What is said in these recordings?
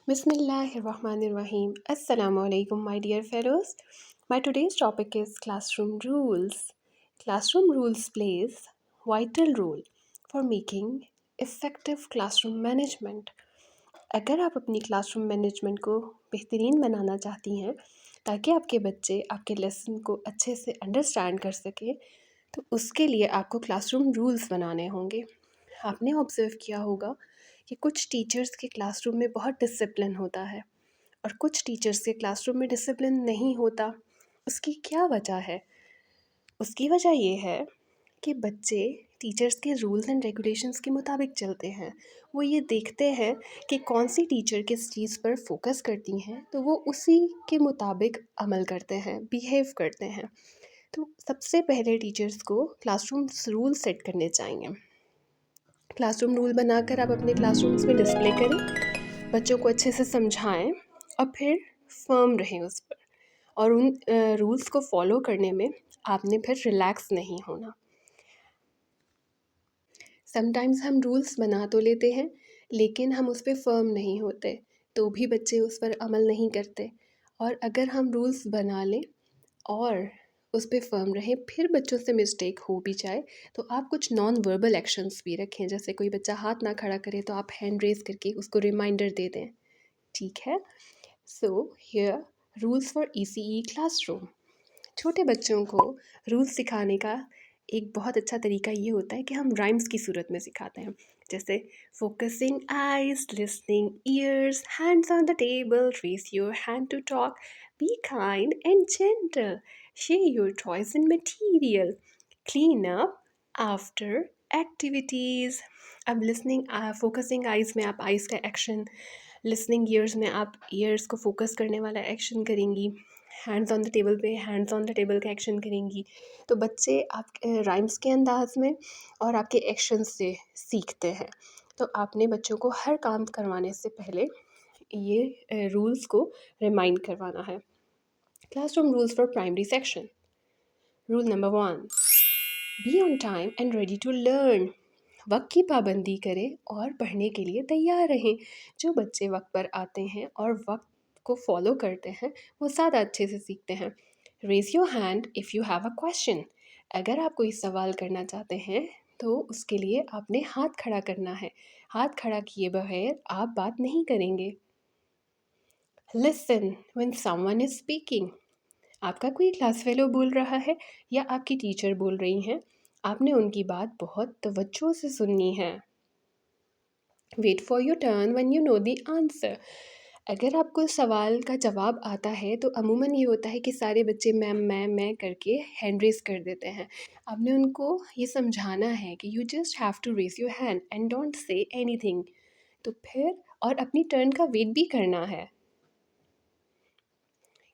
Bismillahirrahmanirrahim. Assalamu alaikum, my dear fellows. My today's topic is classroom rules. Classroom rules plays vital role for making effective classroom management. अगर आप अपनी classroom management को बेहतरीन बनाना चाहती हैं ताकि आपके बच्चे आपके लेसन को अच्छे से अंडरस्टैंड कर सकें, तो उसके लिए आपको क्लासरूम रूल्स बनाने होंगे। आपने ऑब्ज़र्व किया होगा कि कुछ टीचर्स के क्लासरूम में बहुत डिसिप्लिन होता है और कुछ टीचर्स के क्लासरूम में डिसिप्लिन नहीं होता। उसकी क्या वजह है? उसकी वजह ये है कि बच्चे टीचर्स के रूल्स एंड रेगुलेशंस के मुताबिक चलते हैं। वो ये देखते हैं कि कौन सी टीचर किस चीज़ पर फोकस करती हैं, तो वो उसी के मुताबिक अमल करते हैं, बिहेव करते हैं। तो सबसे पहले टीचर्स को क्लासरूम रूल सेट करने चाहिए। क्लासरूम रूल बनाकर आप अपने क्लासरूम्स में डिस्प्ले करें, बच्चों को अच्छे से समझाएं और फिर फर्म रहें उस पर। और उन रूल्स को फॉलो करने में आपने फिर रिलैक्स नहीं होना। समटाइम्स हम रूल्स बना तो लेते हैं लेकिन हम उस पर फर्म नहीं होते, तो भी बच्चे उस पर अमल नहीं करते। और अगर हम रूल्स बना लें और उस पे फर्म रहें, फिर बच्चों से मिस्टेक हो भी जाए तो आप कुछ नॉन वर्बल एक्शंस भी रखें। जैसे कोई बच्चा हाथ ना खड़ा करे तो आप हैंड रेज़ करके उसको रिमाइंडर दे दें, ठीक है। So here rules for ECE classroom. छोटे बच्चों को रूल्स सिखाने का एक बहुत अच्छा तरीका ये होता है कि हम राइम्स की सूरत में सिखाते हैं। जैसे focusing eyes, listening ears, hands on the table, raise your hand to talk, be kind and gentle, share your toys and material, clean up after activities. अब लिसनिंग फोकसिंग आइज़ में आप आइज़ का action, listening years में आप years को focus करने वाला action करेंगी, हैंड्स ऑन द टेबल पे हैंड्स ऑन द टेबल का एक्शन करेंगी। तो बच्चे आप राइम्स के अंदाज में और आपके एक्शन से सीखते हैं। तो आपने बच्चों को हर काम करवाने से पहले ये रूल्स को रिमाइंड करवाना है। Classroom rules for primary section. Rule number 1, be on time and ready to learn. वक्त की पाबंदी करें और पढ़ने के लिए तैयार रहें। जो बच्चे वक्त पर आते हैं और वक्त को फॉलो करते हैं वो ज़्यादा अच्छे से सीखते हैं। Raise your hand if you have a question. अगर आप कोई सवाल करना चाहते हैं तो उसके लिए आपने हाथ खड़ा करना है। हाथ खड़ा किए बगैर आप बात नहीं करेंगे। Listen when someone is speaking. आपका कोई क्लास फेलो बोल रहा है या आपकी टीचर बोल रही हैं, आपने उनकी बात बहुत तवज्जो से सुननी है। Wait for your turn when you know the answer. अगर आपको सवाल का जवाब आता है तो अमूमन ये होता है कि सारे बच्चे मैम मैं करके हैंड रेस कर देते हैं। आपने उनको ये समझाना है कि you just have to raise your hand and don't say anything. तो फिर और अपनी टर्न का वेट भी करना है।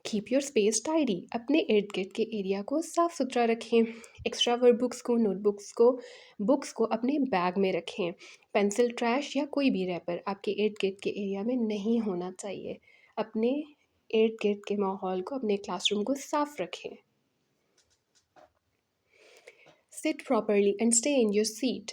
Keep your space tidy. अपने इर्द गिर्द के एरिया को साफ़ सुथरा रखें। एक्स्ट्रा वर्क बुक्स को, बुक्स को अपने बैग में रखें। पेंसिल, ट्रैश या कोई भी रैपर आपके इर्द गिर्द के एरिया में नहीं होना चाहिए। अपने इर्द गिर्द के माहौल को, अपने क्लासरूम को साफ़ रखें। Seat properly and stay in your seat.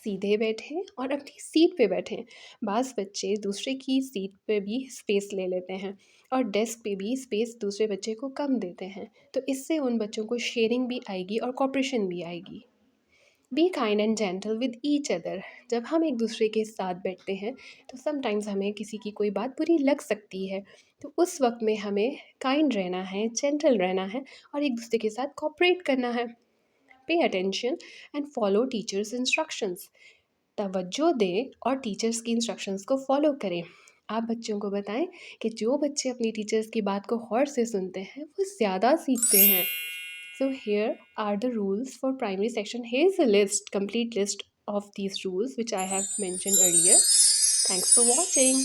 सीधे बैठें और अपनी सीट पे बैठें। बाज़ बच्चे दूसरे की सीट पे भी स्पेस ले लेते हैं और डेस्क पे भी स्पेस दूसरे बच्चे को कम देते हैं, तो इससे उन बच्चों को शेयरिंग भी आएगी और कॉपरेशन भी आएगी। B kind and gentle with each other. जब हम एक दूसरे के साथ बैठते हैं तो समटाइम्स हमें किसी की कोई बात बुरी लग सकती है, तो उस वक्त में हमें काइंड रहना है, जेंटल रहना है और एक दूसरे के साथ कॉपरेट करना है। Pay attention and follow teachers instructions. तवज्जो दें और टीचर्स की इंस्ट्रक्शंस को फॉलो करें। आप बच्चों को बताएं कि जो बच्चे अपनी टीचर्स की बात को गौर से सुनते हैं वो ज़्यादा सीखते हैं। So here are the rules for primary section. Here's a list, complete list of these rules which I have mentioned earlier. Thanks for watching.